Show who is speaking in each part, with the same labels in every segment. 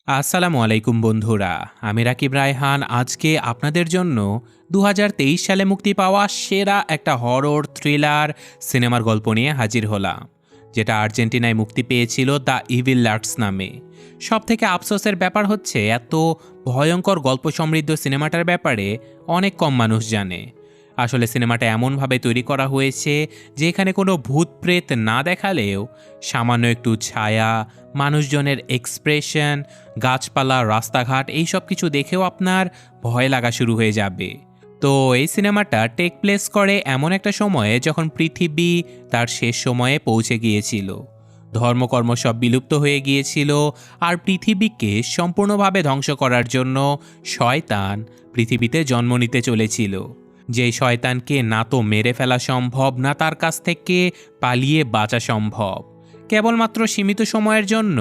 Speaker 1: আসসালামু আলাইকুম বন্ধুরা, আমি রাকিব রায়হান। আজকে আপনাদের জন্য ২০২৩ সালে মুক্তি পাওয়া সেরা একটা হরর থ্রিলার সিনেমার গল্প নিয়ে হাজির হলাম, যেটা আর্জেন্টিনায় মুক্তি পেয়েছিল দ্য ইভিল লার্টস নামে। সবথেকে আফসোসের ব্যাপার হচ্ছে এত ভয়ঙ্কর গল্প সমৃদ্ধ সিনেমাটার ব্যাপারে অনেক কম মানুষ জানে। আসলে সিনেমাটা এমনভাবে তৈরি করা হয়েছে যে এখানে কোনো ভূত প্রেত না দেখালেও সামান্য একটু ছায়া, মানুষজনের এক্সপ্রেশন, গাছপালা, রাস্তাঘাট এই সব কিছু দেখেও আপনার ভয় লাগা শুরু হয়ে যাবে। তো এই সিনেমাটা টেক প্লেস করে এমন একটা সময়ে যখন পৃথিবী তার শেষ সময়ে পৌঁছে গিয়েছিল। ধর্মকর্ম সব বিলুপ্ত হয়ে গিয়েছিল, আর পৃথিবীকে সম্পূর্ণভাবে ধ্বংস করার জন্য শয়তান পৃথিবীতে জন্ম নিতে চলেছিল। যেই শয়তানকে না তো মেরে ফেলা সম্ভব, না তার কাছ থেকে পালিয়ে বাঁচা সম্ভব। কেবলমাত্র সীমিত সময়ের জন্য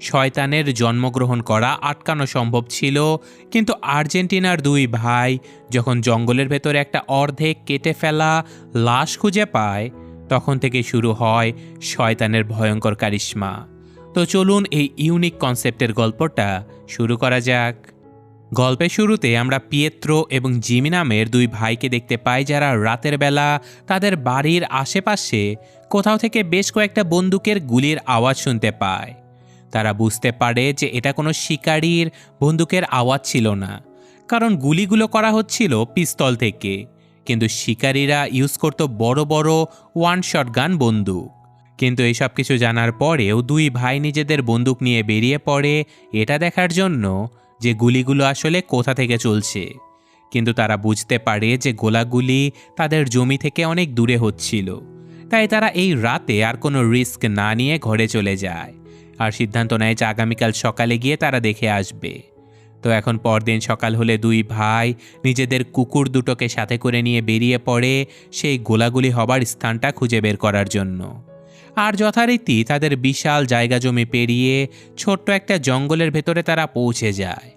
Speaker 1: শয়তানের জন্মগ্রহণ করা আটকানো সম্ভব ছিল, কিন্তু আর্জেন্টিনার দুই ভাই যখন জঙ্গলের ভেতরে একটা অর্ধেক কেটে ফেলা লাশ খুঁজে পায়, তখন থেকে শুরু হয় শয়তানের ভয়ঙ্কর কারিশমা। তো চলুন এই ইউনিক কনসেপ্টের গল্পটা শুরু করা যাক। গল্পের শুরুতে আমরা পিয়েত্রো এবং জিমি নামের দুই ভাইকে দেখতে পাই, যারা রাতের বেলা তাদের বাড়ির আশেপাশে কোথাও থেকে বেশ কয়েকটা বন্দুকের গুলির আওয়াজ শুনতে পায়। তারা বুঝতে পারে যে এটা কোনো শিকারীর বন্দুকের আওয়াজ ছিল না, কারণ গুলিগুলো করা হচ্ছিল পিস্তল থেকে, কিন্তু শিকারীরা ইউজ করত বড় বড় ওয়ান শট গান বন্দুক। কিন্তু এই সব কিছু জানার পরেও দুই ভাই নিজেদের বন্দুক নিয়ে বেরিয়ে পড়ে এটা দেখার জন্য যে গুলিগুলো আসলে কোথা থেকে চলছে। কিন্তু তারা বুঝতে পারে যে গোলাগুলি তাদের জমি থেকে অনেক দূরে হচ্ছিল, তাই তারা এই রাতে আর কোনো রিস্ক না নিয়ে ঘরে চলে যায় আর সিদ্ধান্ত নেয় যে আগামীকাল সকালে গিয়ে তারা দেখে আসবে। তো এখন পরদিন সকাল হলে দুই ভাই নিজেদের কুকুর দুটোকে সাথে করে নিয়ে বেরিয়ে পড়ে সেই গোলাগুলি হবার স্থানটা খুঁজে বের করার জন্য। আর যথারীতি তাদের বিশাল জায়গা জমি পেরিয়ে ছোট্ট একটা জঙ্গলের ভেতরে তারা পৌঁছে যায়।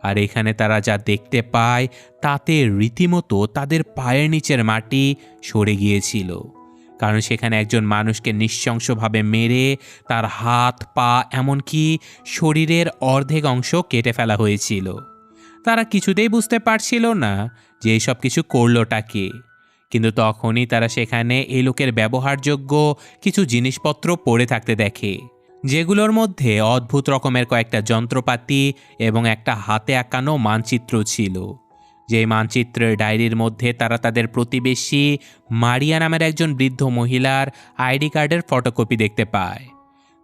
Speaker 1: আর এখানে তারা যা দেখতে পায় তাতে রীতিমতো তাদের পায়ের নিচের মাটি সরে গিয়েছিল, কারণ সেখানে একজন মানুষকে নৃশংসভাবে মেরে তার হাত, পা, এমনকি শরীরের অর্ধেক অংশ কেটে ফেলা হয়েছিল। তারা কিছুতেই বুঝতে পারছিল না যে এইসব কিছু করলোটা কে। কিন্তু তখনই তারা সেখানে এই লোকের ব্যবহারযোগ্য কিছু জিনিসপত্র পড়ে থাকতে দেখে, যেগুলোর মধ্যে অদ্ভুত রকমের কয়েকটা যন্ত্রপাতি এবং একটা হাতে আঁকানো মানচিত্র ছিল। যেই মানচিত্রের ডায়েরির মধ্যে তারা তাদের প্রতিবেশী মারিয়া নামের একজন বৃদ্ধ মহিলার আইডি কার্ডের ফটোকপি দেখতে পায়।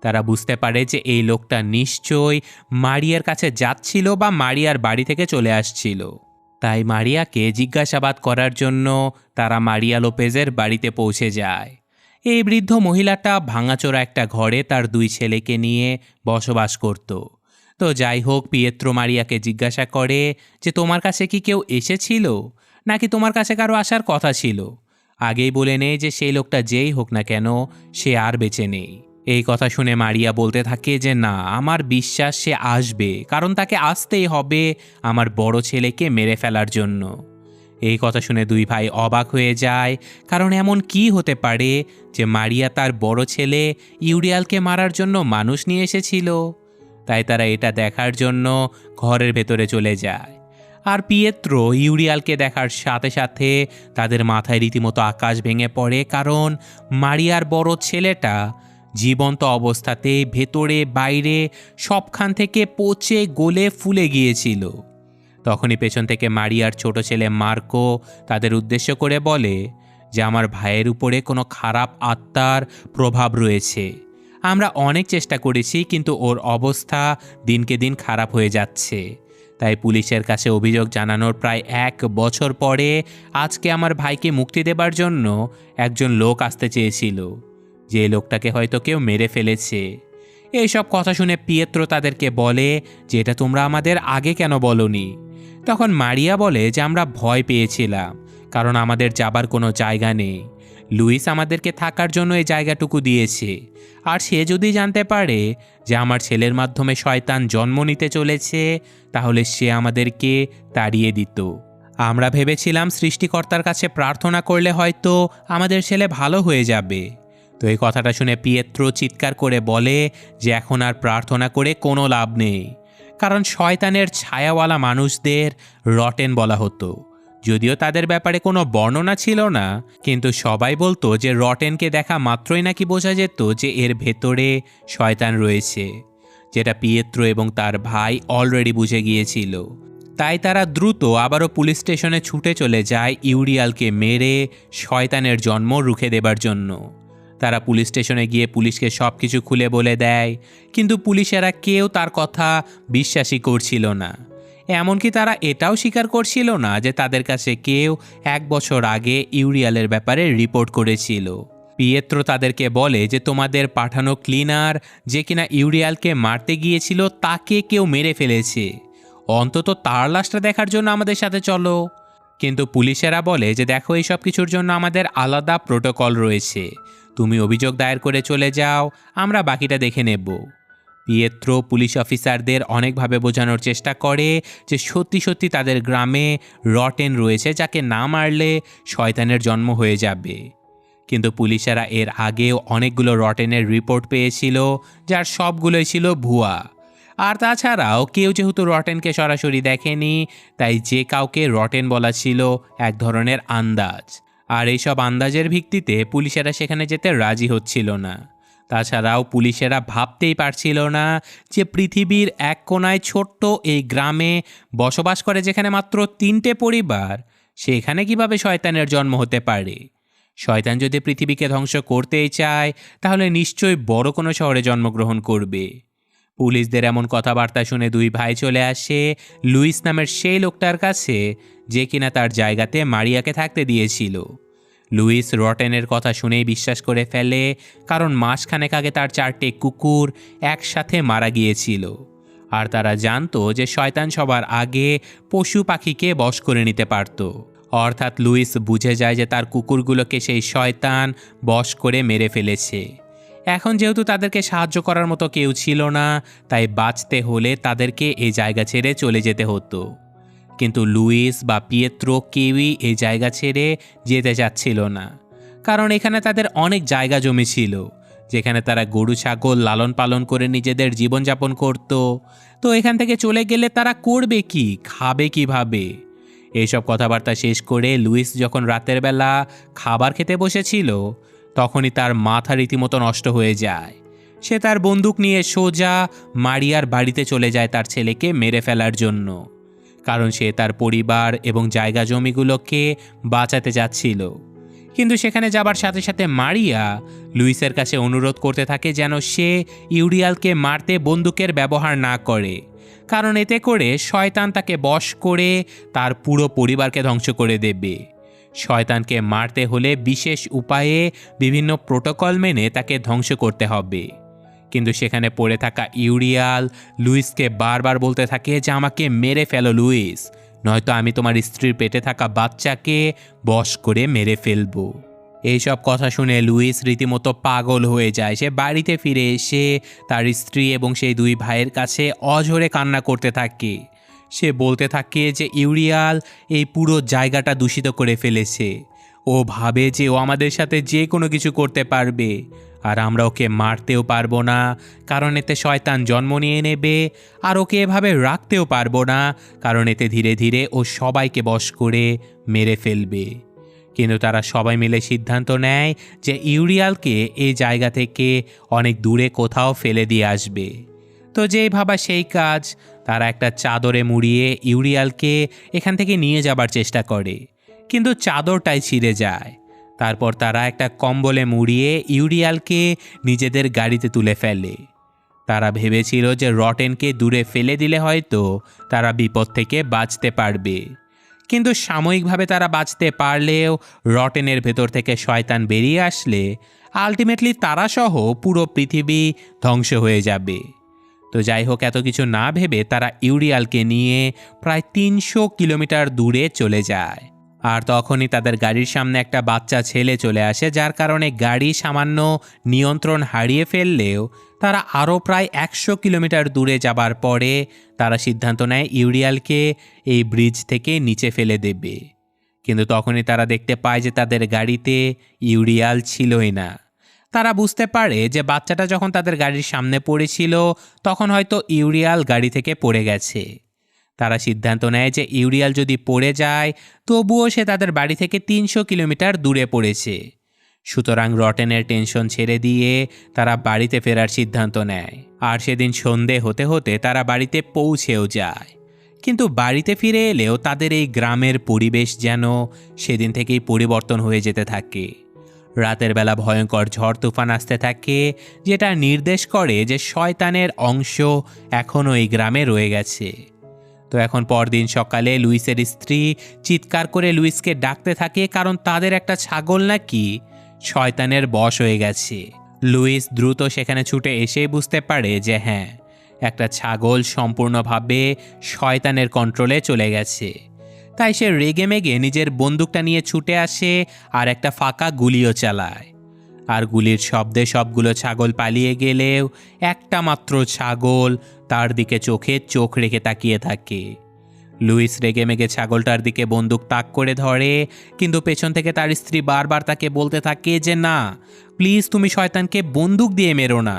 Speaker 1: তারা বুঝতে পারে যে এই লোকটা নিশ্চয়ই মারিয়ার কাছে যাচ্ছিল বা মারিয়ার বাড়ি থেকে চলে আসছিল। তাই মারিয়াকে জিজ্ঞাসাবাদ করার জন্য তারা মারিয়া লোপেজের বাড়িতে পৌঁছে যায়। এই বৃদ্ধ মহিলাটা ভাঙাচোরা একটা ঘরে তার দুই ছেলেকে নিয়ে বসবাস করত। তো যাই হোক, পিয়েত্রো মারিয়াকে জিজ্ঞাসা করে যে তোমার কাছে কি কেউ এসেছিল, নাকি তোমার কাছে কারো আসার কথা ছিল। আগেই বলে নেই যে সেই লোকটা যেই হোক না কেন, সে আর বেঁচে নেই। এই কথা শুনে মারিয়া বলতে থাকে যে না, আমার বিশ্বাস সে আসবে, কারণ তাকে আসতেই হবে আমার বড় ছেলেকে মেরে ফেলার জন্য। এই কথা শুনে দুই ভাই অবাক হয়ে যায়, কারণ এমন কি হতে পারে যে মারিয়া তার বড় ছেলে ইউরিয়ালকে মারার জন্য মানুষ নিয়ে এসেছিল। তাই তারা এটা দেখার জন্য ঘরের ভেতরে চলে যায়। আর পিয়েত্রো ইউরিয়ালকে দেখার সাথে সাথে তাদের মাথায় রীতিমতো আকাশ ভেঙে পড়ে, কারণ মারিয়ার বড় ছেলেটা জীবন্ত অবস্থাতে ভেতরে বাইরে সবখান থেকে পচে গলে ফুলে গিয়েছিল। তখনই পেছন থেকে মারিয়ার ছোট ছেলে মার্কো তাদের উদ্দেশ্য করে বলে যে আমার ভাইয়ের উপরে কোনো খারাপ আত্মার প্রভাব রয়েছে। আমরা অনেক চেষ্টা করেছি, কিন্তু ওর অবস্থা দিনকে দিন খারাপ হয়ে যাচ্ছে। তাই পুলিশের কাছে অভিযোগ জানানোর প্রায় 1 বছর পরে আজকে আমার ভাইকে মুক্তি দেবার জন্য একজন লোক আসতে চেয়েছিল, যে লোকটাকে হয়তো কেউ মেরে ফেলেছে। এইসব কথা শুনে পিয়েত্রো তাদেরকে বলে যে এটা তোমরা আমাদের আগে কেন বলনি। তখন মারিয়া বলে যে আমরা ভয় পেয়েছিলাম, কারণ আমাদের যাবার কোনো জায়গা নেই। লুইস আমাদেরকে থাকার জন্য এই জায়গাটুকু দিয়েছে, আর সে যদি জানতে পারে যে আমার ছেলের মাধ্যমে শয়তান জন্ম নিতে চলেছে, তাহলে সে আমাদেরকে তাড়িয়ে দিত। আমরা ভেবেছিলাম সৃষ্টিকর্তার কাছে প্রার্থনা করলে হয়তো আমাদের ছেলে ভালো হয়ে যাবে। তো এই কথাটা শুনে পিয়েত্রো চিৎকার করে বলে যে এখন আর প্রার্থনা করে কোনো লাভ নেই, কারণ শয়তানের ছায়াওয়ালা মানুষদের রটেন বলা হতো। যদিও তাদের ব্যাপারে কোনো বর্ণনা ছিল না, কিন্তু সবাই বলতো যে রটেনকে দেখা মাত্রই নাকি বোঝা যেত যে এর ভেতরে শয়তান রয়েছে, যেটা পিয়েত্রো এবং তার ভাই অলরেডি বুঝে গিয়েছিল। তাই তারা দ্রুত আবারও পুলিশ স্টেশনে ছুটে চলে যায় ইউরিয়ালকে মেরে শয়তানের জন্ম রুখে দেবার জন্য। তারা পুলিশ স্টেশনে গিয়ে পুলিশকে সব কিছু খুলে বলে দেয়, কিন্তু পুলিশেরা কেউ তার কথা বিশ্বাসই করছিল না। এমনকি তারা এটাও স্বীকার করছিল না যে তাদের কাছে কেউ 1 বছর আগে ইউরিয়ালের ব্যাপারে রিপোর্ট করেছিল। পিয়েত্রো তাদেরকে বলে যে তোমাদের পাঠানো ক্লিনার যে কিনা ইউরিয়ালকে মারতে গিয়েছিল তাকে কেউ মেরে ফেলেছে, অন্তত তার লাশটা দেখার জন্য আমাদের সাথে চলো। কিন্তু পুলিশেরা বলে যে দেখো, এই সব কিছুর জন্য আমাদের আলাদা প্রোটোকল রয়েছে, তুমি অভিযোগ দায়ের করে চলে যাও, আমরা বাকিটা দেখে নেব। পিয়েত্রো পুলিশ অফিসারদের অনেকভাবে বোঝানোর চেষ্টা করে যে সত্যি সত্যি তাদের গ্রামে রটেন রয়েছে যাকে না মারলে শয়তানের জন্ম হয়ে যাবে। কিন্তু পুলিশেরা এর আগেও অনেকগুলো রটেনের রিপোর্ট পেয়েছিল, যার সবগুলোই ছিল ভুয়া। আর তাছাড়াও কেউ যেহেতু রটেনকে সরাসরি দেখেনি, তাই যে কাউকে রটেন বলা ছিল এক ধরনের আন্দাজ। আর এইসব আন্দাজের ভিত্তিতে পুলিশেরা সেখানে যেতে রাজি হচ্ছিল না। তাছাড়াও পুলিশেরা ভাবতেই পারছিল না যে পৃথিবীর এক কোনায় ছোট্ট এই গ্রামে বসবাস করে যেখানে মাত্র 3টে পরিবার, সেখানে কিভাবে শয়তানের জন্ম হতে পারে। শয়তান যদি পৃথিবীকে ধ্বংস করতেই চায় তাহলে নিশ্চয়ই বড় কোনো শহরে জন্মগ্রহণ করবে। পুলিশদের এমন কথাবার্তা শুনে 2 ভাই চলে আসে লুইস নামের সেই লোকটার কাছে যে কিনা তার জায়গাতে মারিয়াকে থাকতে দিয়েছিল। লুইস রটেনের কথা শুনেই বিশ্বাস করে ফেলে, কারণ মাসখানেক আগে তার 4টে কুকুর একসাথে মারা গিয়েছিল। আর তারা জানতো যে শয়তান সবার আগে পশু পাখিকে বশ করে নিতে পারত। অর্থাৎ লুইস বুঝে যায় যে তার কুকুরগুলোকে সেই শয়তান বশ করে মেরে ফেলেছে। এখন যেহেতু তাদেরকে সাহায্য করার মতো কেউ ছিল না, তাই বাঁচতে হলে তাদেরকে এই জায়গা ছেড়ে চলে যেতে হতো। কিন্তু লুইস বা পিয়েত্রো কেউই এই জায়গা ছেড়ে যেতে চাচ্ছিল না, কারণ এখানে তাদের অনেক জায়গা জমি ছিল যেখানে তারা গরু ছাগল লালন পালন করে নিজেদের জীবনযাপন করত। তো এখান থেকে চলে গেলে তারা করবে কি, খাবে কিভাবে? এইসব কথাবার্তা শেষ করে লুইস যখন রাতের বেলা খাবার খেতে বসেছিল, তখনই তার মাথা রীতিমতো নষ্ট হয়ে যায়। সে তার বন্দুক নিয়ে সোজা মারিয়ার বাড়িতে চলে যায় তার ছেলেকে মেরে ফেলার জন্য, কারণ সে তার পরিবার এবং জায়গা জমিগুলোকে বাঁচাতে যাচ্ছিল। কিন্তু সেখানে যাবার সাথে সাথে মারিয়া লুইসের কাছে অনুরোধ করতে থাকে যেন সে ইউরিয়ালকে মারতে বন্দুকের ব্যবহার না করে, কারণ এতে করে শয়তান তাকে বশ করে তার পুরো পরিবারকে ধ্বংস করে দেবে। শয়তানকে মারতে হলে বিশেষ উপায়ে বিভিন্ন প্রোটোকল মেনে তাকে ধ্বংস করতে হবে। কিন্তু সেখানে পড়ে থাকা ইউরিয়াল লুইসকে বারবার বলতে থাকে যে আমাকে মেরে ফেলো লুইস, নয়তো আমি তোমার স্ত্রীর পেটে থাকা বাচ্চাকে বশ করে মেরে ফেলবো। এইসব কথা শুনে লুইস রীতিমতো পাগল হয়ে যায়। সে বাড়িতে ফিরে এসে তার স্ত্রী এবং সেই 2 ভাইয়ের কাছে অঝরে কান্না করতে থাকে। সে বলতে থাকে যে ইউরিয়াল এই পুরো জায়গাটা দূষিত করে ফেলেছে। ও ভাবে যে ও আমাদের সাথে যে কোনো কিছু করতে পারবে, আর আমরা ওকে মারতেও পারবো না, কারণ এতে শয়তান জন্ম নিয়ে নেবে। আর ওকে এভাবে রাখতেও পারবো না, কারণ এতে ধীরে ধীরে ও সবাইকে বশ করে মেরে ফেলবে। কিন্তু তারা সবাই মিলে সিদ্ধান্ত নেয় যে ইউরিয়ালকে এই জায়গা থেকে অনেক দূরে কোথাও ফেলে দিয়ে আসবে। তো যেই ভাবা সেই কাজ, তারা একটা চাদরে মুড়িয়ে ইউরিয়ালকে এখান থেকে নিয়ে যাবার চেষ্টা করে, কিন্তু চাদরটাই ছিঁড়ে যায়। তারপর তারা একটা কম্বলে মুড়িয়ে ইউরিয়ালকে নিজেদের গাড়িতে তুলে ফেলে। তারা ভেবেছিল যে রটেনকে দূরে ফেলে দিলে হয়তো তারা বিপদ থেকে বাঁচতে পারবে, কিন্তু সাময়িকভাবে তারা বাঁচতে পারলেও রটেনের ভেতর থেকে শয়তান বেরিয়ে আসলে আলটিমেটলি তারা সহ পুরো পৃথিবী ধ্বংস হয়ে যাবে। তো যাই হোক, এত কিছু না ভেবে তারা ইউরিয়ালকে নিয়ে প্রায় 300 কিলোমিটার দূরে চলে যায়। আর তখনই তাদের গাড়ির সামনে একটা বাচ্চা ছেলে চলে আসে, যার কারণে গাড়ি সামান্য নিয়ন্ত্রণ হারিয়ে ফেললেও তারা আরও প্রায় 100 কিলোমিটার দূরে যাবার পরে তারা সিদ্ধান্ত নেয় ইউরিয়ালকে এই ব্রিজ থেকে নিচে ফেলে দেবে। কিন্তু তখনই তারা দেখতে পায় যে তাদের গাড়িতে ইউরিয়াল ছিলই না, তারা বুঝতে পারে যে বাচ্চাটা যখন তাদের গাড়ির সামনে পড়েছিল তখন হয়তো ইউরিয়াল গাড়ি থেকে পড়ে গেছে। তারা সিদ্ধান্ত নেয় যে ইউরিয়াল যদি পড়ে যায় তবুও সে তাদের বাড়ি থেকে ৩০০ কিলোমিটার দূরে পড়েছে। সুতরাং রটেনের টেনশন ছেড়ে দিয়ে তারা বাড়িতে ফেরার সিদ্ধান্ত নেয়। আর সেদিন সন্ধে হতে হতে তারা বাড়িতে পৌঁছেও যায়। কিন্তু বাড়িতে ফিরে এলেও তাদের এই গ্রামের পরিবেশ যেন সেদিন থেকেই পরিবর্তন হয়ে যেতে থাকে। রাতের বেলা ভয়ঙ্কর ঝড় তুফান আসতে থাকে, যেটা নির্দেশ করে যে শয়তানের অংশ এখনও এই গ্রামে রয়ে গেছে। তো এখন পরদিন সকালে লুইসের স্ত্রী চিৎকার করে লুইসকে ডাকতে থাকে, কারণ তাদের একটা ছাগল নাকি শয়তানের বশ হয়ে গেছে। লুইস দ্রুত সেখানে ছুটে এসে বুঝতে পারে যে হ্যাঁ, একটা ছাগল সম্পূর্ণভাবে শয়তানের কন্ট্রোলে চলে গেছে। তাই সে রেগেমেগে নিজের বন্দুকটা নিয়ে ছুটে আসে আর একটা ফাঁকা গুলিও চালায়। আর গুলির শব্দে সবগুলো ছাগল পালিয়ে গেলেও একটা মাত্র ছাগল তার দিকে চোখে চোখ রেখে তাকিয়ে থাকে। লুইস রেগেমেগে ছাগলটার দিকে বন্দুক তাক করে ধরে, কিন্তু পেছন থেকে তার স্ত্রী বারবার তাকে বলতে থাকে যে না, প্লিজ তুমি শয়তানকে বন্দুক দিয়ে মেরো না,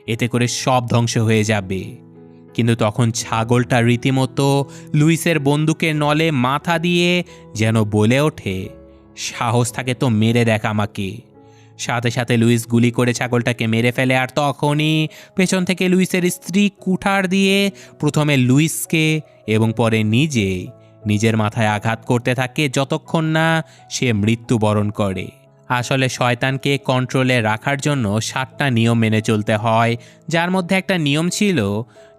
Speaker 1: এতে করে সব ধ্বংস হয়ে যাবে। কিন্তু তখন ছাগলটা রীতিমতো লুইসের বন্দুকের নলে মাথা দিয়ে যেন বলে ওঠে, সাহস থাকে তো মেরে দেখ আমাকে। সাথে সাথে লুইস গুলি করে ছাগলটাকে মেরে ফেলে। আর তখনই পেছন থেকে লুইসের স্ত্রী কুঠার দিয়ে প্রথমে লুইসকে এবং পরে নিজের মাথায় আঘাত করতে থাকে যতক্ষণ না সে মৃত্যুবরণ করে। আসলে শয়তানকে কন্ট্রোলে রাখার জন্য 7টা নিয়ম মেনে চলতে হয়, যার মধ্যে একটা নিয়ম ছিল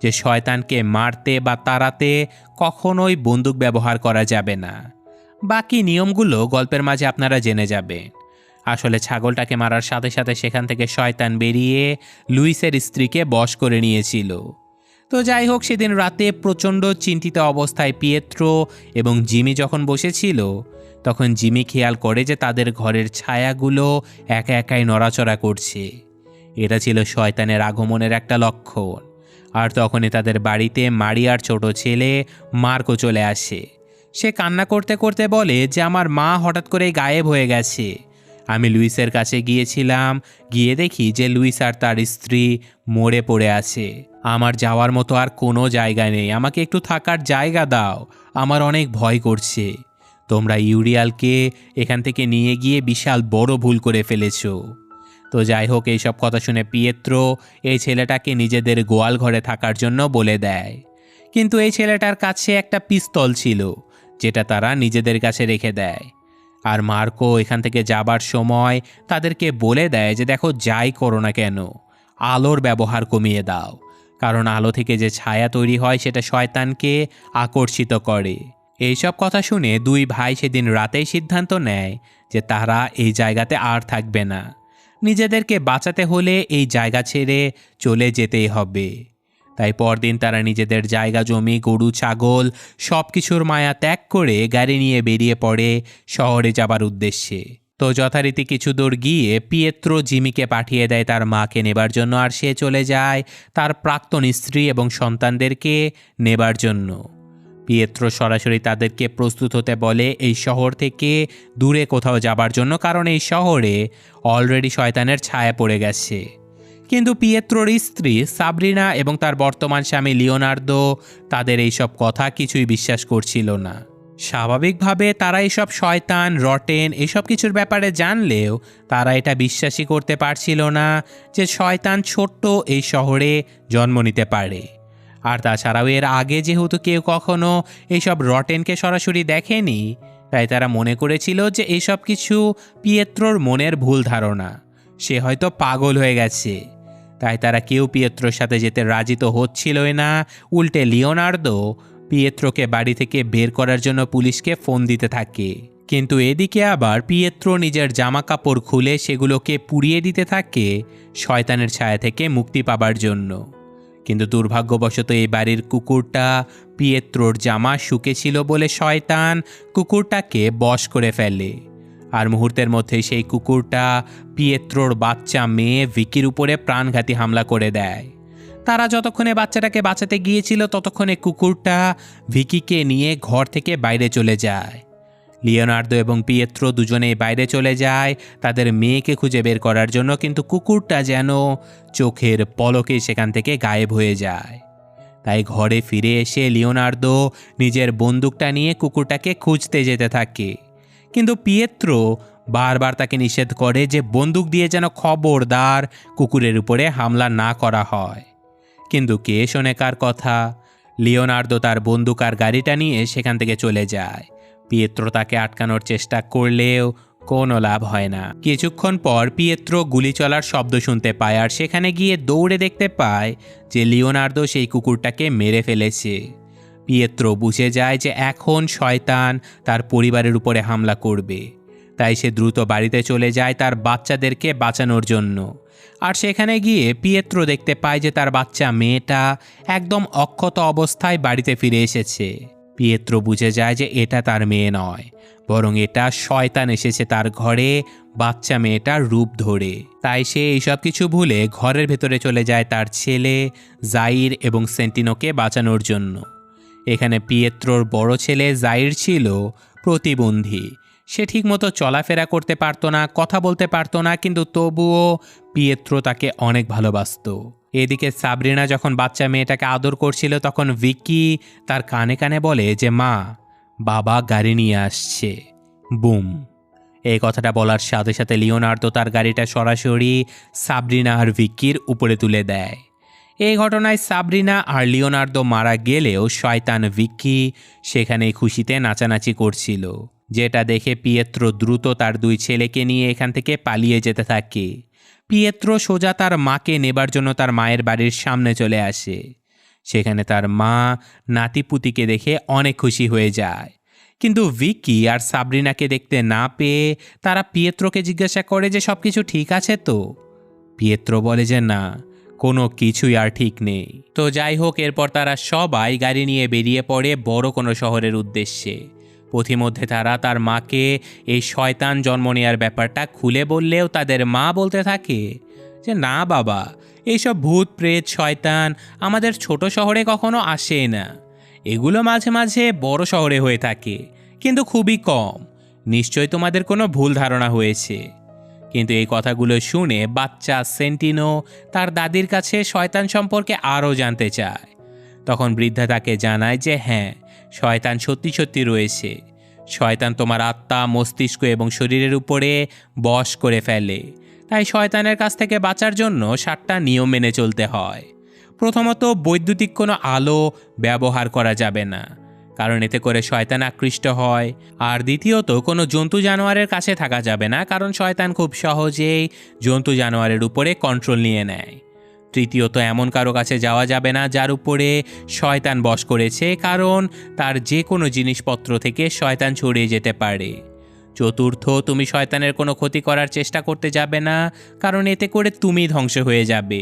Speaker 1: যে শয়তানকে মারতে বা তাড়াতে কখনোই বন্দুক ব্যবহার করা যাবে না। বাকি নিয়মগুলো গল্পের মাঝে আপনারা জেনে যাবেন। আসলে ছাগলটাকে মারার সাথে সাথে সেখান থেকে শয়তান বেরিয়ে লুইসের স্ত্রীকে বশ করে নিয়েছিল। তো যাই হোক, সেদিন রাতে প্রচণ্ড চিন্তিত অবস্থায় পিয়েত্রো এবং জিমি যখন বসেছিল, তখন জিমি খেয়াল করে যে তাদের ঘরের ছায়াগুলো একা একাই নড়াচড়া করছে। এটা ছিল শয়তানের আগমনের একটা লক্ষণ। আর তখনই তাদের বাড়িতে মারিয়ার ছোট ছেলে মার্কো চলে আসে। সে কান্না করতে করতে বলে যে আমার মা হঠাৎ করে গায়েব হয়ে গেছে। আমি লুইসের কাছে গিয়েছিলাম, গিয়ে দেখি যে লুইস আর তার স্ত্রী মরে পড়ে আছে। আমার যাওয়ার মতো আর কোনো জায়গা নেই, আমাকে একটু থাকার জায়গা দাও, আমার অনেক ভয় করছে। তোমরা ইউরিয়ালকে এখান থেকে নিয়ে গিয়ে বিশাল বড় ভুল করে ফেলেছো। তো যাই হোক, এইসব কথা শুনে পিয়েত্রো এই ছেলেটাকে নিজেদের গোয়াল ঘরে থাকার জন্য বলে দেয়। কিন্তু এই ছেলেটার কাছে একটা পিস্তল ছিল, যেটা তারা নিজেদের কাছে রেখে দেয়। আর মার্কো এখান থেকে যাবার সময় তাদেরকে বলে দেয় যে দেখো, যাই করো না কেন, আলোর ব্যবহার কমিয়ে দাও, কারণ আলো থেকে যে ছায়া তৈরি হয় সেটা শয়তানকে আকর্ষিত করে। এইসব কথা শুনে দুই ভাই সেদিন রাতেই সিদ্ধান্ত নেয় যে তারা এই জায়গাতে আর থাকবে না। নিজেদেরকে বাঁচাতে হলে এই জায়গা ছেড়ে চলে যেতেই হবে। তাই পরদিন তারা নিজেদের জায়গা জমি, গরু, ছাগল সব কিছুর মায়া ত্যাগ করে গাড়ি নিয়ে বেরিয়ে পড়ে শহরে যাবার উদ্দেশ্যে। তো যথারীতি কিছু দূর গিয়ে পিয়েত্রো জিমিকে পাঠিয়ে দেয় তার মাকে নেবার জন্য, আর সে চলে যায় তার প্রাক্তন স্ত্রী এবং সন্তানদেরকে নেবার জন্য। পিয়েত্রো সরাসরি তাদেরকে প্রস্তুত হতে বলে এই শহর থেকে দূরে কোথাও যাবার জন্য, কারণ এই শহরে অলরেডি শয়তানের ছায়া পড়ে গেছে। কিন্তু পিয়েত্রোর স্ত্রী সাবরিনা এবং তার বর্তমান স্বামী লিওনার্দো তাদের এইসব কথা কিছুই বিশ্বাস করছিল না। স্বাভাবিকভাবে তারা এইসব শয়তান, রটেন এসব কিছুর ব্যাপারে জানলেও তারা এটা বিশ্বাসই করতে পারছিল না যে শয়তান ছোট্ট এই শহরে জন্ম নিতে পারে। আর তাছাড়াও এর আগে যেহেতু কেউ কখনো এইসব রটেনকে সরাসরি দেখেনি, তাই তারা মনে করেছিল যে এইসব কিছু পিয়েত্রোর মনের ভুল ধারণা, সে হয়তো পাগল হয়ে গেছে। তাই তারা কেউ পিয়েত্রোর সাথে যেতে রাজি তো হচ্ছিলই না। উল্টে লিওনার্দো পিয়েত্রোকে বাড়ি থেকে বের করার জন্য পুলিশকে ফোন দিতে থাকে। কিন্তু এদিকে আবার পিয়েত্রো নিজের জামা কাপড় খুলে সেগুলোকে পুড়িয়ে দিতে থাকে শয়তানের ছায়া থেকে মুক্তি পাবার জন্য। কিন্তু দুর্ভাগ্যবশত এই বাড়ির কুকুরটা পিয়েত্রোর জামা শুকেছিল বলে শয়তান কুকুরটাকে বশ করে ফেলে। আর মুহূর্তের মধ্যেই সেই কুকুরটা পিয়েত্রোর বাচ্চা মেয়ে ভিকির উপরে প্রাণঘাতী হামলা করে দেয়। তারা যতক্ষণে বাচ্চাটাকে বাঁচাতে গিয়েছিল ততক্ষণে কুকুরটা ভিকিকে নিয়ে ঘর থেকে বাইরে চলে যায়। লিওনার্দো এবং পিয়েত্রো দুজনেই বাইরে চলে যায় তাদের মেয়েকে খুঁজে বের করার জন্য, কিন্তু কুকুরটা যেন চোখের পলকে সেখান থেকে গায়েব হয়ে যায়। তাই ঘরে ফিরে এসে লিওনার্দো নিজের বন্দুকটা নিয়ে কুকুরটাকে খুঁজতে যেতে থাকে, কিন্তু পিয়েত্রো বারবার তাকে নিষেধ করে যে বন্দুক দিয়ে যেন খবরদার কুকুরের উপরে হামলা না করা হয়। কিন্তু কে শোনে কার কথা? লিওনার্দো তার বন্দুক আর গাড়িটা নিয়ে সেখান থেকে চলে যায়। পিয়েত্রো তাকে আটকানোর চেষ্টা করলেও কোনো লাভ হয় না। কিছুক্ষণ পর পিয়েত্রো গুলি চলার শব্দ শুনতে পায় আর সেখানে গিয়ে দৌড়ে দেখতে পায় যে লিওনার্দো সেই কুকুরটাকে মেরে ফেলেছে। পিয়েত্রো বুঝে যায় যে এখন শয়তান তার পরিবারের উপরে হামলা করবে, তাই সে দ্রুত বাড়িতে চলে যায় তার বাচ্চাদেরকে বাঁচানোর জন্য। আর সেখানে গিয়ে পিয়েত্রো দেখতে পায় যে তার বাচ্চা মেয়েটা একদম অক্ষত অবস্থায় বাড়িতে ফিরে এসেছে। পিয়েত্রো বুঝে যায় যে এটা তার মেয়ে নয়, বরং এটা শয়তান এসেছে তার ঘরে বাচ্চা মেয়েটার রূপ ধরে। তাই সে এইসব কিছু ভুলে ঘরের ভেতরে চলে যায় তার ছেলে জাইর এবং সেন্টিনোকে বাঁচানোর জন্য। এখানে পিয়েত্রোর বড় ছেলে জাইর ছিল প্রতিবন্ধী। সে ঠিকমতো চলাফেরা করতে পারতো না, কথা বলতে পারতো না, কিন্তু তবুও পিয়েত্রো তাকে অনেক ভালোবাসতো। এদিকে সাবরিনা যখন বাচ্চা মেয়েটাকে আদর করছিল তখন ভিকি তার কানে কানে বলে যে মা, বাবা গাড়ি নিয়ে আসছে। বুম! এই কথাটা বলার সাথে সাথে লিওনার্দো তার গাড়িটা সরাসরি সাবরিনা আর ভিকির উপরে তুলে দেয়। এই ঘটনায় সাবরিনা আর লিওনার্দো মারা গেলেও শয়তান ভিকি সেখানেই খুশিতে নাচানাচি করছিল, যেটা দেখে পিয়েত্রো দ্রুত তার দুই ছেলেকে নিয়ে এখান থেকে পালিয়ে যেতে থাকে। পিয়েত্রো সোজা তার মাকে নেবার জন্য তার মায়ের বাড়ির সামনে চলে আসে। সেখানে তার মা নাতিপুতিকে দেখে অনেক খুশি হয়ে যায়, কিন্তু ভিকি আর সাবরিনাকে দেখতে না পেয়ে তারা পিয়েত্রোকে জিজ্ঞাসা করে যে সব কিছু ঠিক আছে তো। পিয়েত্রো বলে যে না, কোনো কিছুই আর ঠিক নেই। তো যাই হোক, এরপর তারা সবাই গাড়ি নিয়ে বেরিয়ে পড়ে বড় কোনো শহরের উদ্দেশ্যে। পথিমধ্যে তারা তার মাকে এই শয়তান জন্ম নেওয়ার ব্যাপারটা খুলে বললেও তাদের মা বলতে থাকে যে না বাবা, এইসব ভূত প্রেত শয়তান আমাদের ছোট শহরে কখনো আসে না। এগুলো মাঝে মাঝে বড় শহরে হয়ে থাকে, কিন্তু খুবই কম। নিশ্চয়ই তোমাদের কোনো ভুল ধারণা হয়েছে। কিন্তু এই কথাগুলো শুনে বাচ্চা সেন্টিনো তার দাদির কাছে শয়তান সম্পর্কে আরও জানতে চায়। তখন বৃদ্ধা তাকে জানায় যে হ্যাঁ, শয়তান সত্যি সত্যি রয়েছে। শয়তান তোমার আত্মা, মস্তিষ্ক এবং শরীরের উপরে বশ করে ফেলে। তাই শয়তানের কাছ থেকে বাঁচার জন্য 7টা নিয়ম মেনে চলতে হয়। প্রথমত, বৈদ্যুতিক কোনো আলো ব্যবহার করা যাবে না, কারণ এতে করে শয়তান আকৃষ্ট হয়। আর দ্বিতীয়ত, কোনো জন্তু জানোয়ারের কাছে থাকা যাবে না, কারণ শয়তান খুব সহজেই জন্তু জানোয়ারের উপরে কন্ট্রোল নিয়ে নেয়। তৃতীয়ত, এমন কারো কাছে যাওয়া যাবে না যার উপরে শয়তান বশ করেছে, কারণ তার যে কোনো জিনিসপত্র থেকে শয়তান ছড়িয়ে যেতে পারে। চতুর্থ, তুমি শয়তানের কোনো ক্ষতি করার চেষ্টা করতে যাবে না, কারণ এতে করে তুমি ধ্বংস হয়ে যাবে।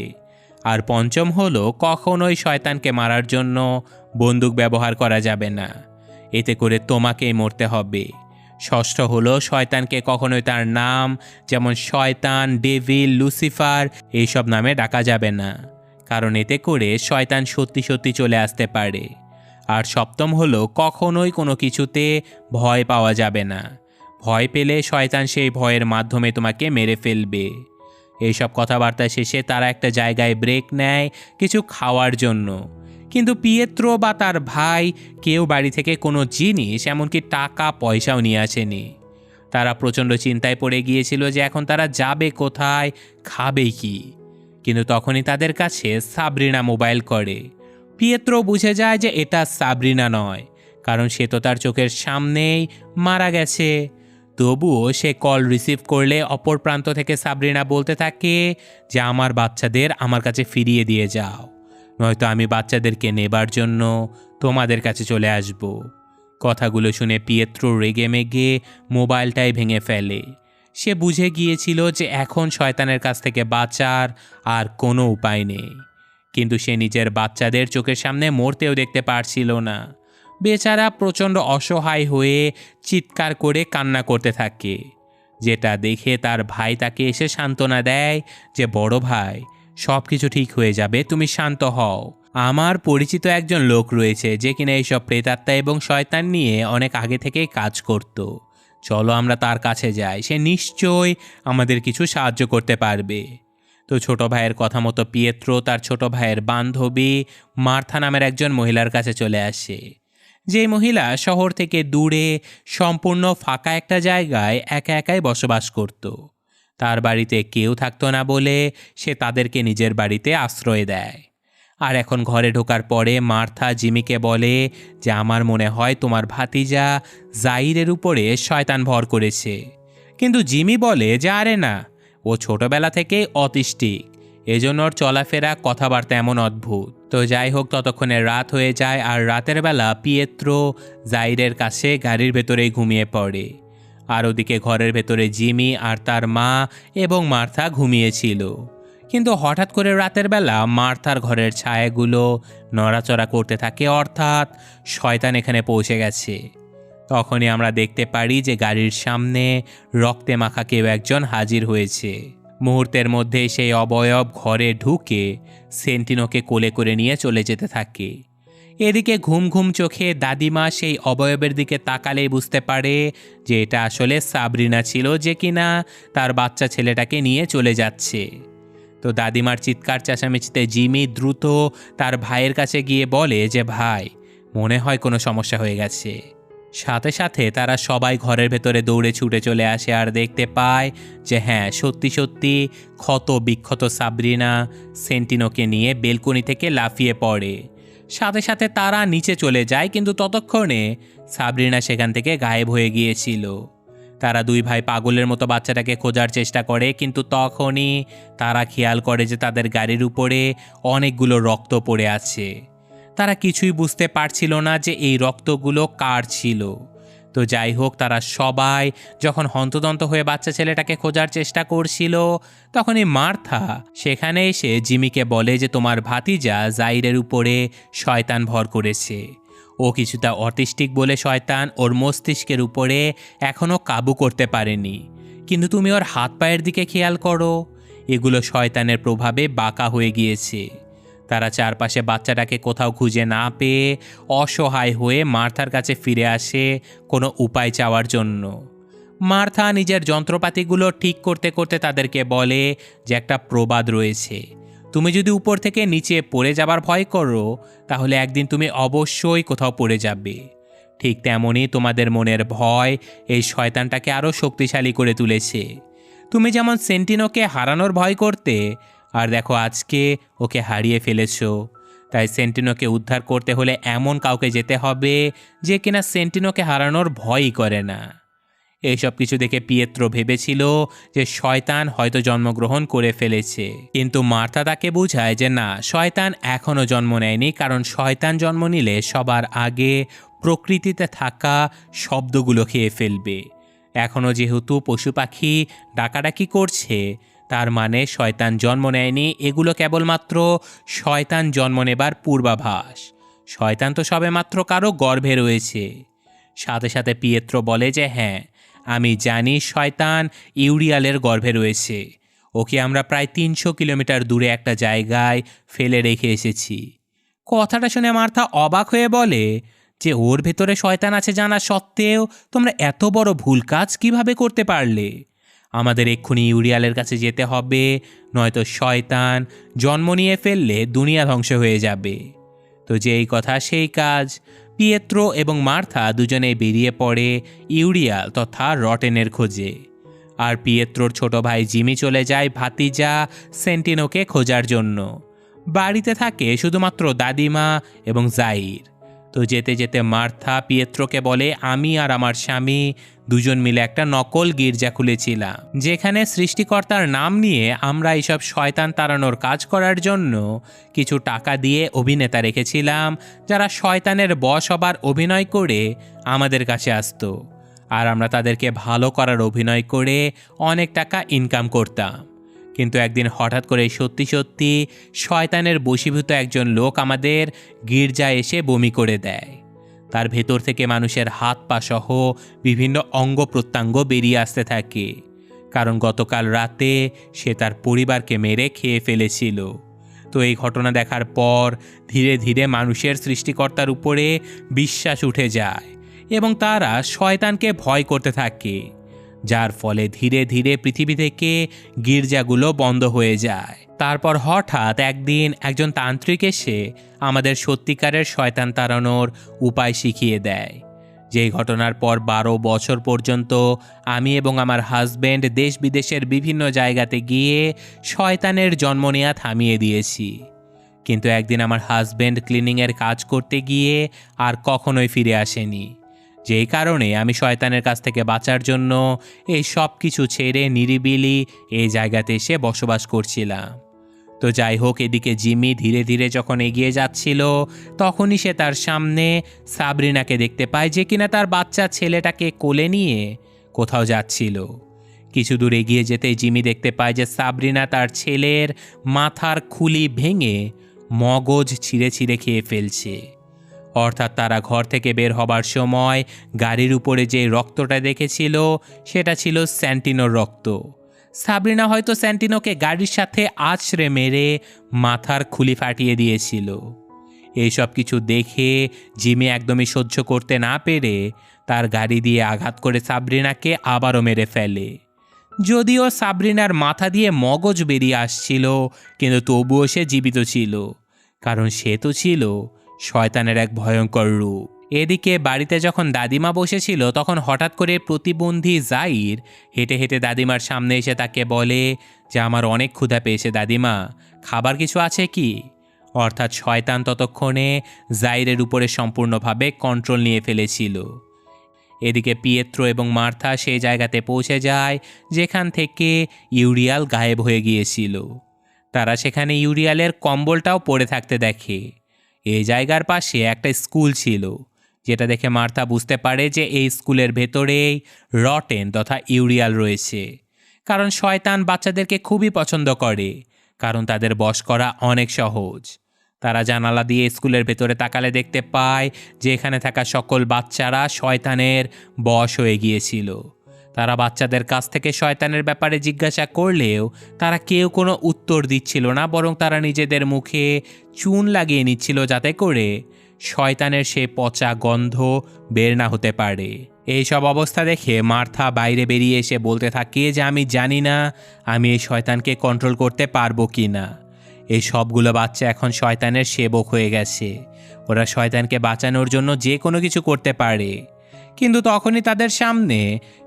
Speaker 1: আর পঞ্চম হলো, কখনোই শয়তানকে মারার জন্য বন্দুক ব্যবহার করা যাবে না, এতে করে তোমাকেই মরতে হবে। ষষ্ঠ হলো, শয়তানকে কখনোই তার নাম যেমন শয়তান, ডেভিল, লুসিফার এইসব নামে ডাকা যাবে না, কারণ এতে করে শয়তান সত্যি সত্যি চলে আসতে পারে। আর সপ্তম হলো, কখনোই কোনো কিছুতে ভয় পাওয়া যাবে না। ভয় পেলে শয়তান সেই ভয়ের মাধ্যমে তোমাকে মেরে ফেলবে। এইসব কথাবার্তা শেষে তারা একটা জায়গায় ব্রেক নেয় কিছু খাওয়ার জন্য, কিন্তু পিয়েত্রো বা তার ভাই কেউ বাড়ি থেকে কোনো জিনিস, এমনকি টাকা পয়সাও নিয়ে আসেনি। তারা প্রচণ্ড চিন্তায় পড়ে গিয়েছিল যে এখন তারা যাবে কোথায়, খাবে কি। কিন্তু তখনই তাদের কাছে সাবরিনা মোবাইল করে। পিয়েত্রো বুঝে যায় যে এটা সাবরিনা নয়, কারণ সে তো তার চোখের সামনেই মারা গেছে। তবুও সে কল রিসিভ করলে অপর প্রান্ত থেকে সাবরিনা বলতে থাকে যে আমার বাচ্চাদের আমার কাছে ফিরিয়ে দিয়ে যাও, নয়তো আমি বাচ্চাদেরকে নেবার জন্য তোমাদের কাছে চলে আসব। কথাগুলো শুনে পিয়েত্রো রেগে মেগে মোবাইলটাই ভেঙে ফেলে। সে বুঝে গিয়েছিল যে এখন শয়তানের কাছ থেকে বাঁচার আর কোনো উপায় নেই, কিন্তু সে নিজের বাচ্চাদের চোখের সামনে মরতেও দেখতে পারছিল না। বেচারা প্রচণ্ড অসহায় হয়ে চিৎকার করে কান্না করতে থাকে, যেটা দেখে তার ভাই তাকে এসে সান্ত্বনা দেয় যে বড় ভাই, সব কিছু ঠিক হয়ে যাবে, তুমি শান্ত হও। আমার পরিচিত একজন লোক রয়েছে যে কিনা এইসব প্রেতাত্মা এবং শয়তান নিয়ে অনেক আগে থেকেই কাজ করত। চলো আমরা তার কাছে যাই, সে নিশ্চয়ই আমাদের কিছু সাহায্য করতে পারবে। তো ছোট ভাইয়ের কথা মতো পিয়েত্রো তার ছোট ভাইয়ের বান্ধবী মার্থা নামের একজন মহিলার কাছে চলে আসে। যে মহিলা শহর থেকে দূরে সম্পূর্ণ ফাঁকা একটা জায়গায় একা একাই বসবাস করত। তার বাড়িতে কেউ থাকতো না বলে সে তাদেরকে নিজের বাড়িতে আশ্রয় দেয়। আর এখন ঘরে ঢোকার পরে মার্থা জিমিকে বলে যে আমার মনে হয় তোমার ভাতিজা জাইরের উপরে শয়তান ভর করেছে। কিন্তু জিমি বলে যে আরে না, ও ছোটবেলা থেকে অতিষ্ঠিক, এজন্য ওর চলাফেরা কথাবার্তা এমন অদ্ভুত। তো যাই হোক, ততক্ষণে রাত হয়ে যায় আর রাতের বেলা পিয়েত্রো জাইরের কাছে গাড়ির ভেতরেই ঘুমিয়ে পড়ে। আর ওদিকে ঘরের ভেতরে জিমি আর তার মা এবং মার্থা ঘুমিয়েছিল। কিন্তু হঠাৎ করে রাতের বেলা মার্থার ঘরের ছায়াগুলো নড়াচড়া করতে থাকে, অর্থাৎ শয়তান এখানে পৌঁছে গেছে। তখনই আমরা দেখতে পারি যে গাড়ির সামনে রক্তে মাখা কেউ একজন হাজির হয়েছে। মুহূর্তের মধ্যে সেই অবয়ব ঘরে ঢুকে সেন্টিনোকে কোলে করে নিয়ে চলে যেতে থাকে। এদিকে ঘুম ঘুম চোখে দাদিমা সেই অবয়বের দিকে তাকালেই বুঝতে পারে যে এটা আসলে সাবরিনা ছিল, যে কিনা তার বাচ্চা ছেলেটাকে নিয়ে চলে যাচ্ছে। তো দাদিমার চিৎকার চেঁচামেচিতে জিমি দ্রুত তার ভাইয়ের কাছে গিয়ে বলে যে ভাই, মনে হয় কোনো সমস্যা হয়ে গেছে। সাথে সাথে তারা সবাই ঘরের ভেতরে দৌড়ে ছুটে চলে আসে আর দেখতে পায় যে হ্যাঁ, সত্যি সত্যি ক্ষত বিক্ষত সাবরিনা সেন্টিনোকে নিয়ে বেলকনি থেকে লাফিয়ে পড়ে। সাথে সাথে তারা নিচে চলে যায়, কিন্তু ততক্ষণে সাবরিনা সেখান থেকে গায়েব হয়ে গিয়েছিল। তারা দুই ভাই পাগলের মতো বাচ্চাটাকে খোঁজার চেষ্টা করে, কিন্তু তখনই তারা খেয়াল করে যে তাদের গাড়ির উপরে অনেকগুলো রক্ত পড়ে আছে। তারা কিছুই বুঝতে পারছিল না যে এই রক্তগুলো কার ছিল। তো যাই হোক, তারা সবাই যখন হন্তদন্ত হয়ে বাচ্চা ছেলেটাকে খোঁজার চেষ্টা করছিল, তখনই মার্থা সেখানে এসে জিমিকে বলে যে তোমার ভাতিজা জাইরের উপরে শয়তান ভর করেছে। ও কিছুটা অটিস্টিক বলে শয়তান ওর মস্তিষ্কের উপরে এখনও কাবু করতে পারেনি। কিন্তু তুমি ওর হাত পায়ের দিকে খেয়াল করো, এগুলো শয়তানের প্রভাবে বাঁকা হয়ে গিয়েছে। তারা চারপাশে বাচ্চাটাকে কোথাও খুঁজে না পেয়ে অসহায় হয়ে মার্থার কাছে ফিরে আসে কোনো উপায় চাওয়ার জন্য। মার্থা নিজের যন্ত্রপাতিগুলো ঠিক করতে করতে তাদেরকে বলে যে একটা প্রবাদ রয়েছে, তুমি যদি উপর থেকে নিচে পড়ে যাবার ভয় করো তাহলে একদিন তুমি অবশ্যই কোথাও পড়ে যাবে। ঠিক তেমনই তোমাদের মনের ভয় এই শয়তানটাকে আরও শক্তিশালী করে তুলেছে। তুমি যেমন সেন্টিনোকে হারানোর ভয় করতে, আর দেখো আজকে ওকে হারিয়ে ফেলেছো। তাই সেন্টিনোকে উদ্ধার করতে হলে এমন কাউকে যেতে হবে যে কিনা সেন্টিনোকে হারানোর ভয়ই করে না। এইসব কিছু দেখে পিয়েত্রো ভেবেছিল যে শয়তান হয়তো জন্মগ্রহণ করে ফেলেছে, কিন্তু মার্থা তাকে বোঝায় যে না, শয়তান এখনও জন্ম নেয়নি, কারণ শয়তান জন্ম নিলে সবার আগে প্রকৃতিতে থাকা শব্দগুলো খেয়ে ফেলবে। এখনও যেহেতু পশু পাখি ডাকাডাকি করছে, তার মানে শয়তান জন্ম নেয়নি। এগুলো কেবলমাত্র শয়তান জন্ম নেবার পূর্বাভাস। শয়তান তো সবেমাত্র কারো গর্ভে রয়েছে। সাথে সাথে পিয়েত্রো বলে যে হ্যাঁ, আমি জানি শয়তান ইউরিয়ালের গর্ভে রয়েছে। ওকে আমরা প্রায় 300 কিলোমিটার দূরে একটা জায়গায় ফেলে রেখে এসেছি। কথাটা শুনে মার্থা অবাক হয়ে বলে যে ওর ভেতরে শয়তান আছে জানা সত্ত্বেও তোমরা এত বড় ভুল কাজ কিভাবে করতে পারলে? আমাদের এক্ষুনি ইউরিয়ালের কাছে যেতে হবে, নয়তো শয়তান জন্ম নিয়ে ফেললে দুনিয়া ধ্বংস হয়ে যাবে। তো যেই কথা সেই কাজ। পিয়েত্রো এবং মার্থা দুজনেই বেরিয়ে পড়ে ইউরিয়াল তথা রটেনের খোঁজে। আর পিয়েত্রোর ছোট ভাই জিমি চলে যায় ভাতিজা সেন্টিনোকে খোঁজার জন্য। বাড়িতে থাকে শুধুমাত্র দাদিমা এবং জাইর। তো যেতে যেতে মার্থা পিয়েত্রোকে বলে আমি আর আমার স্বামী দুজন মিলে একটা নকল গির্জা খুলেছিলাম, যেখানে সৃষ্টিকর্তার নাম নিয়ে আমরা এইসব শয়তান তাড়ানোর কাজ করার জন্য কিছু টাকা দিয়ে অভিনেতা রেখেছিলাম, যারা শয়তানের বশ হবার অভিনয় করে আমাদের কাছে আসতো। আর আমরা তাদেরকে ভালো করার অভিনয় করে অনেক টাকা ইনকাম করতাম। কিন্তু একদিন হঠাৎ করে সত্যি সত্যি শয়তানের বশীভূত একজন লোক আমাদের গির্জায় এসে বমি করে দেয়। তার ভেতর থেকে মানুষের হাত পা সহ বিভিন্ন অঙ্গ প্রত্যঙ্গ বেরিয়ে আসতে থাকে, কারণ গতকাল রাতে সে তার পরিবারকে মেরে খেয়ে ফেলেছিল। তো এই ঘটনা দেখার পর ধীরে ধীরে মানুষের সৃষ্টিকর্তার উপরে বিশ্বাস উঠে যায় এবং তারা শয়তানকে ভয় করতে থাকে, যার ফলে ধীরে ধীরে পৃথিবী থেকে গির্জাগুলো বন্ধ হয়ে যায়। তারপর হঠাৎ একদিন একজন তান্ত্রিক এসে আমাদের সত্যিকারের শয়তান তাড়ানোর উপায় শিখিয়ে দেয়। যেই ঘটনার পর 12 বছর পর্যন্ত আমি এবং আমার হাজব্যান্ড দেশ বিদেশের বিভিন্ন জায়গাতে গিয়ে শয়তানের জন্ম নেয়া থামিয়ে দিয়েছি। কিন্তু একদিন আমার হাজব্যান্ড ক্লিনিংয়ের কাজ করতে গিয়ে আর কখনোই ফিরে আসেনি, যেই কারণে আমি শয়তানের কাছ থেকে বাঁচার জন্য এই সব কিছু ছেড়ে নিরিবিলি এই জায়গাতে এসে বসবাস করছিলাম। তো যাই হোক, এদিকে জিমি ধীরে ধীরে যখন এগিয়ে যাচ্ছিল, তখনই সে তার সামনে সাবরিনাকে দেখতে পায়, যে কিনা তার বাচ্চা ছেলেটাকে কোলে নিয়ে কোথাও যাচ্ছিল। কিছু দূর এগিয়ে যেতেই জিমি দেখতে পায় যে সাবরিনা তার ছেলের মাথার খুলি ভেঙে মগজ ছিঁড়ে ছিঁড়ে খেয়ে ফেলছে। অর্থাৎ তারা ঘর থেকে বের হবার সময় গাড়ির উপরে যে রক্তটা দেখেছিল সেটা ছিল স্যান্টিনোর রক্ত। সাবরিনা হয়তো স্যান্টিনোকে গাড়ির সাথে আছড়ে মেরে মাথার খুলি ফাটিয়ে দিয়েছিল। এইসব কিছু দেখে জিমি একদমই সহ্য করতে না পেরে তার গাড়ি দিয়ে আঘাত করে সাবরিনাকে আবারও মেরে ফেলে। যদিও সাবরিনার মাথা দিয়ে মগজ বেরিয়ে আসছিল, কিন্তু তবুও সে জীবিত ছিল, কারণ সে তো ছিল শয়তানের এক ভয়ঙ্কর রূপ। এদিকে বাড়িতে যখন দাদিমা বসেছিল, তখন হঠাৎ করে প্রতিবন্ধী জাইর হেঁটে হেঁটে দাদিমার সামনে এসে তাকে বলে যে আমার অনেক ক্ষুধা পেয়েছে দাদিমা, খাবার কিছু আছে কি? অর্থাৎ শয়তান ততক্ষণে জাইরের উপরে সম্পূর্ণভাবে কন্ট্রোল নিয়ে ফেলেছিল। এদিকে পিয়েত্রো এবং মার্থা সেই জায়গাতে পৌঁছে যায় যেখান থেকে ইউরিয়াল গায়েব হয়ে গিয়েছিল। তারা সেখানে ইউরিয়ালের কম্বলটাও পড়ে থাকতে দেখে। এই জায়গার পাশে একটা স্কুল ছিল, যেটা দেখে মার্থা বুঝতে পারে যে এই স্কুলের ভেতরেই রটেন তথা ইউরিয়াল রয়েছে। কারণ শয়তান বাচ্চাদেরকে খুবই পছন্দ করে, কারণ তাদের বশ করা অনেক সহজ। তারা জানালা দিয়ে স্কুলের ভেতরে তাকালে দেখতে পায় যে এখানে থাকা সকল বাচ্চারা শয়তানের বশ হয়ে গিয়েছিল। তারা বাচ্চাদের কাছ থেকে শয়তানের ব্যাপারে জিজ্ঞাসা করলেও তারা কেউ কোনো উত্তর দিচ্ছিল না, বরং তারা নিজেদের মুখে চুন লাগিয়ে নিচ্ছিল যাতে করে শয়তানের সে পচা গন্ধ বের না হতে পারে। এইসব অবস্থা দেখে মার্থা বাইরে বেরিয়ে এসে বলতে থাকে যে আমি জানি না আমি এই শয়তানকে কন্ট্রোল করতে পারবো কি না। এই সবগুলো বাচ্চা এখন শয়তানের সেবক হয়ে গেছে, ওরা শয়তানকে বাঁচানোর জন্য যে কোনো কিছু করতে পারে। কিন্তু তখনই তাদের সামনে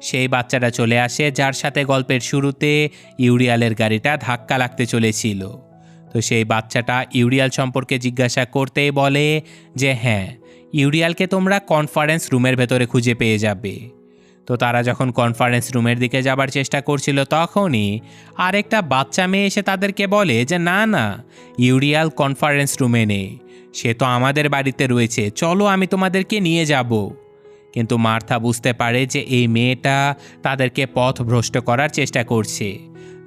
Speaker 1: সেই বাচ্চাটা চলে আসে যার সাথে গল্পের শুরুতে ইউরিয়ালের গাড়িটা ধাক্কা লাগতে চলেছিল। তো সেই বাচ্চাটা ইউরিয়াল সম্পর্কে জিজ্ঞাসা করতেই বলে যে হ্যাঁ, ইউরিয়ালকে তোমরা কনফারেন্স রুমের ভেতরে খুঁজে পেয়ে যাবে। তো তারা যখন কনফারেন্স রুমের দিকে যাবার চেষ্টা করছিল, তখনই আরেকটা বাচ্চা মেয়ে এসে তাদেরকে বলে যে না না, ইউরিয়াল কনফারেন্স রুমে নেই, সে তো আমাদের বাড়িতে রয়েছে, চলো আমি তোমাদেরকে নিয়ে যাব। কিন্তু মার্থা বুঝতে পারে যে এই মেয়েটা তাদেরকে পথভ্রষ্ট করার চেষ্টা করছে।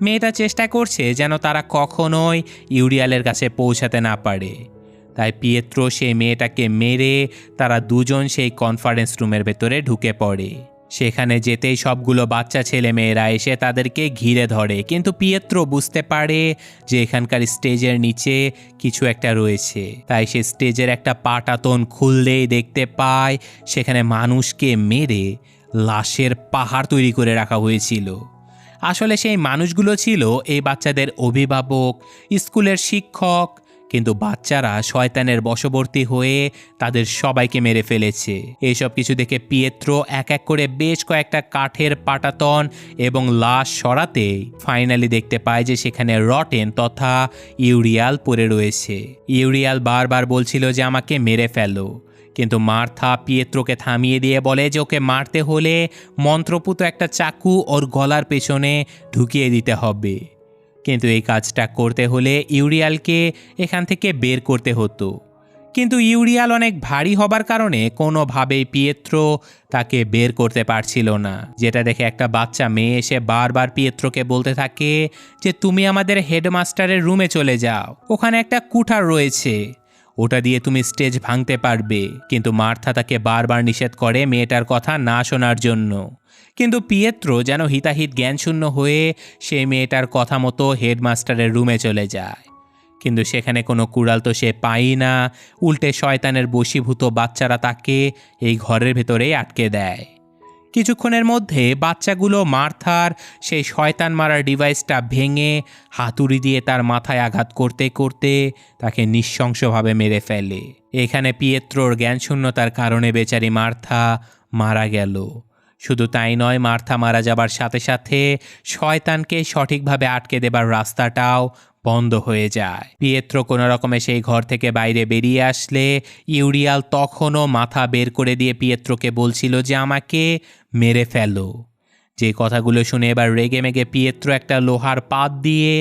Speaker 1: মেয়েটা চেষ্টা করছে যেন তারা কখনোই ইউরিয়ালের কাছে পৌঁছাতে না পারে। তাই পিয়েত্রো সেই মেয়েটাকে মেরে তারা দুজন সেই কনফারেন্স রুমের ভেতরে ঢুকে পড়ে। সেখানে যেতেই সবগুলো বাচ্চা ছেলে মেয়েরা এসে তাদেরকে ঘিরে ধরে, কিন্তু পিয়েত্রো বুঝতে পারে যে এখানকার স্টেজের নিচে কিছু একটা রয়েছে। তাই সে স্টেজের একটা পাটাতন খুললেই দেখতে পায় সেখানে মানুষকে মেরে লাশের পাহাড় তৈরি করে রাখা হয়েছিল। আসলে সেই মানুষগুলো ছিল এই বাচ্চাদের অভিভাবক, স্কুলের শিক্ষক, কিন্তু বাচ্চারা শয়তানের বশবর্তী হয়ে তাদের সবাইকে মেরে ফেলেছে। এইসব কিছু দেখে পিয়েত্রো এক এক করে বেশ কয়েকটা কাঠের পাটাতন এবং লাশ সরাতে ফাইনালি দেখতে পায় যে সেখানে রটেন তথা ইউরিয়াল পড়ে রয়েছে। ইউরিয়াল বারবার বলছিল যে আমাকে মেরে ফেলো, কিন্তু মার্থা পিয়েত্রোকে থামিয়ে দিয়ে বলে যে ওকে মারতে হলে মন্ত্রপুত একটা চাকু ওর গলার পেছনে ঢুকিয়ে দিতে হবে। কিন্তু এই কাজটা করতে হলে ইউরিয়ালকে এখান থেকে বের করতে হতো, কিন্তু ইউরিয়াল অনেক ভারী হবার কারণে কোনোভাবেই পিয়েত্রো তাকে বের করতে পারছিল না। যেটা দেখে একটা বাচ্চা মেয়ে এসে বারবার পিয়েত্রোকে বলতে থাকে যে তুমি আমাদের হেডমাস্টারের রুমে চলে যাও, ওখানে একটা কুঠার রয়েছে, ওটা দিয়ে তুমি স্টেজ ভাঙতে পারবে। কিন্তু মার্থা তাকে বারবার নিষেধ করে মেয়েটার কথা না শোনার জন্য। কিন্তু পিয়েত্রো যেন হিতাহিত জ্ঞানশূন্য হয়ে সেই মেয়েটার কথা মতো হেডমাস্টারের রুমে চলে যায়। কিন্তু সেখানে কোনো কুড়াল তো সে পাই না, উল্টে শয়তানের বশীভূত বাচ্চারা তাকে এই ঘরের ভেতরেই আটকে দেয়। কিছুক্ষণের মধ্যে বাচ্চাগুলো মার্থার সেই শয়তান মারার ডিভাইসটা ভেঙে হাতুড়ি দিয়ে তার মাথায় আঘাত করতে করতে তাকে নৃশংসভাবে মেরে ফেলে। এখানে পিয়েত্রোর জ্ঞানশূন্যতার কারণে বেচারি মার্থা মারা গেল। শুধু তাই নয়, মার্থা মারা যাবার সাথে সাথে শয়তানকে সঠিকভাবে আটকে দেবার রাস্তাটাও বন্ধ হয়ে যায়। পিয়েত্রো কোনো রকমে সেই ঘর থেকে বাইরে বেরিয়ে আসলে ইউরিয়াল তখনও মাথা বের করে দিয়ে পিয়েত্রোকে বলছিল যে আমাকে মেরে ফেলো। যে কথাগুলো শুনে এবার রেগে মেগে পিয়েত্রো একটা লোহার পাত দিয়ে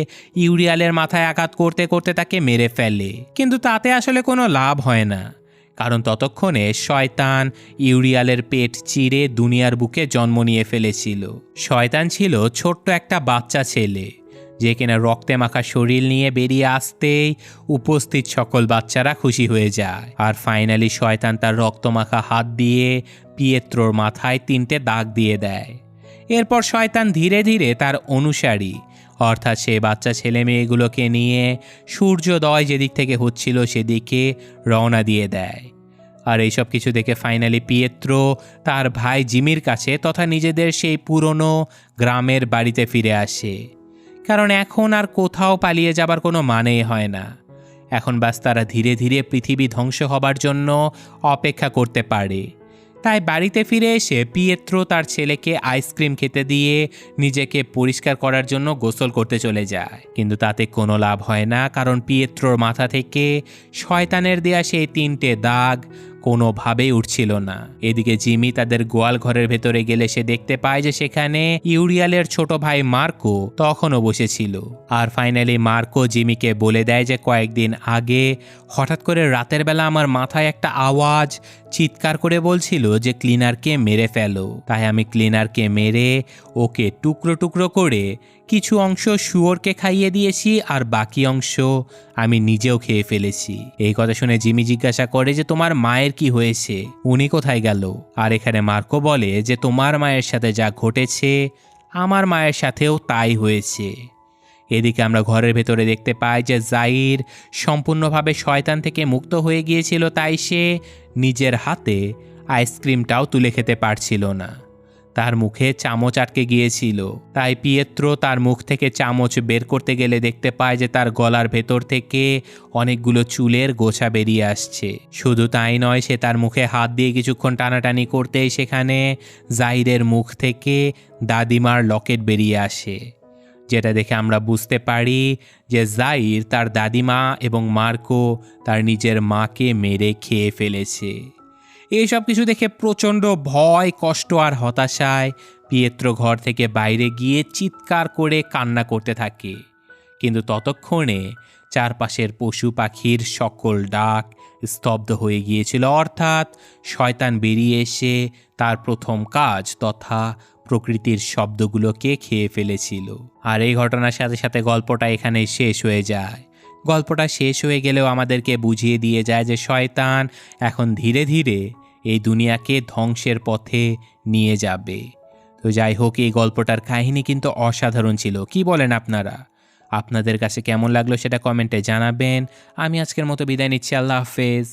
Speaker 1: ইউরিয়ালের মাথায় আঘাত করতে করতে তাকে মেরে ফেলে, কিন্তু তাতে আসলে কোনো লাভ হয় না, কারণ ততক্ষণে শয়তান ইউরিয়ালের পেট চিরে দুনিয়ার বুকে জন্ম নিয়ে ফেলেছিল। শয়তান ছিল ছোট্ট একটা বাচ্চা ছেলে, যে কিনা রক্তে মাখা শরীর নিয়ে বেরিয়ে আসতেই উপস্থিত সকল বাচ্চারা খুশি হয়ে যায়। আর ফাইনালি শয়তান তার রক্তমাখা হাত দিয়ে পিয়েত্রোর মাথায় 3টে দাগ দিয়ে দেয়। এরপর শয়তান ধীরে ধীরে তার অনুসারী অর্থাৎ সে বাচ্চা ছেলে মেয়েগুলোকে নিয়ে সূর্যোদয় যেদিক থেকে হচ্ছিল সেদিকে রওনা দিয়ে দেয়। আর এইসব কিছু দেখে ফাইনালি পিয়েত্রো তার ভাই জিমির কাছে তথা নিজেদের সেই পুরনো গ্রামের বাড়িতে ফিরে আসে, কারণ এখন আর কোথাও পালিয়ে যাবার কোনো মানেই হয় না। এখন বাস তারা ধীরে ধীরে পৃথিবী ধ্বংস হবার জন্য অপেক্ষা করতে পারে। তাই বাড়িতে ফিরে এসে পিয়েত্রো তার ছেলেকে আইসক্রিম খেতে দিয়ে নিজেকে পরিষ্কার করার জন্য গোসল করতে চলে যায়, কিন্তু তাতে কোনো লাভ হয় না, কারণ পিয়েত্রোর মাথা থেকে শয়তানের দেয়া সেই 3টে দাগ কোনোভাবেই উঠছিল না। এদিকে জিমি তাদের গোয়াল ঘরের ভেতরে গেলে সে দেখতে পায় যে সেখানে ইউরিয়ালের ছোট ভাই মার্কো তখনও বসেছিল। আর ফাইনালি মার্কো জিমিকে বলে দেয় যে কয়েকদিন আগে হঠাৎ করে রাতের বেলা আমার মাথায় একটা আওয়াজ চিৎকার করে বলছিল যে ক্লিনারকে মেরে ফেলো। তাই আমি ক্লিনারকে মেরে ওকে টুকরো টুকরো করে কিছু অংশ শুয়োরকে খাইয়ে দিয়েছি, আর বাকি অংশ আমি নিজেও খেয়ে ফেলেছি। এই কথা শুনে জিমি জিজ্ঞাসা করে যে তোমার মায়ের কি হয়েছে, উনি কোথায় গেল? আর এখানে মার্কো বলে যে তোমার মায়ের সাথে যা ঘটেছে আমার মায়ের সাথেও তাই হয়েছে। এদিকে আমরা ঘরের ভেতরে দেখতে পাই যে জাইর সম্পূর্ণভাবে শয়তান থেকে মুক্ত হয়ে গিয়েছিল, তাই সে নিজের হাতে আইসক্রিমটাও তুলে খেতে পারছিল না, তার মুখে চামচ আটকে গিয়েছিল। তাই পিয়েত্রো তার মুখ থেকে চামচ বের করতে গেলে দেখতে পায় যে তার গলার ভেতর থেকে অনেকগুলো চুলের গোছা বেরিয়ে আসছে। শুধু তাই নয়, সে তার মুখে হাত দিয়ে কিছুক্ষণ টানাটানি করতেই সেখানে জাইরের মুখ থেকে দাদিমার লকেট বেরিয়ে আসে, যেটা দেখে আমরা বুঝতে পারি যে জাইর তার দাদিমা এবং মার্কো তার নিজের মাকে মেরে খেয়ে ফেলেছে। এইসব কিছু দেখে প্রচণ্ড ভয়, কষ্ট আর হতাশায় পিয়েত্রো ঘর থেকে বাইরে গিয়ে চিৎকার করে কান্না করতে থাকে, কিন্তু ততক্ষণে চারপাশের পশু পাখির সকল ডাক স্তব্ধ হয়ে গিয়েছিল, অর্থাৎ শয়তান বেরিয়ে এসে তার প্রথম কাজ তথা প্রকৃতির শব্দগুলোকে খেয়ে ফেলেছিল। আর এই ঘটনার সাথে সাথে গল্পটা এখানেই শেষ হয়ে যায়। গল্পটা শেষ হয়ে গেলেও আমাদেরকে বুঝিয়ে দিয়ে যায় যে শয়তান এখন ধীরে ধীরে এই দুনিয়াকে ধ্বংসের পথে নিয়ে যাবে। তো যাই হোক, এই গল্পটার কাহিনী কিন্তু অসাধারণ ছিল। কি বলেন আপনারা? আপনাদের কাছে কেমন লাগলো সেটা কমেন্টে জানাবেন। আমি আজকের মতো বিদায় নিচ্ছি। আল্লাহ হাফেজ।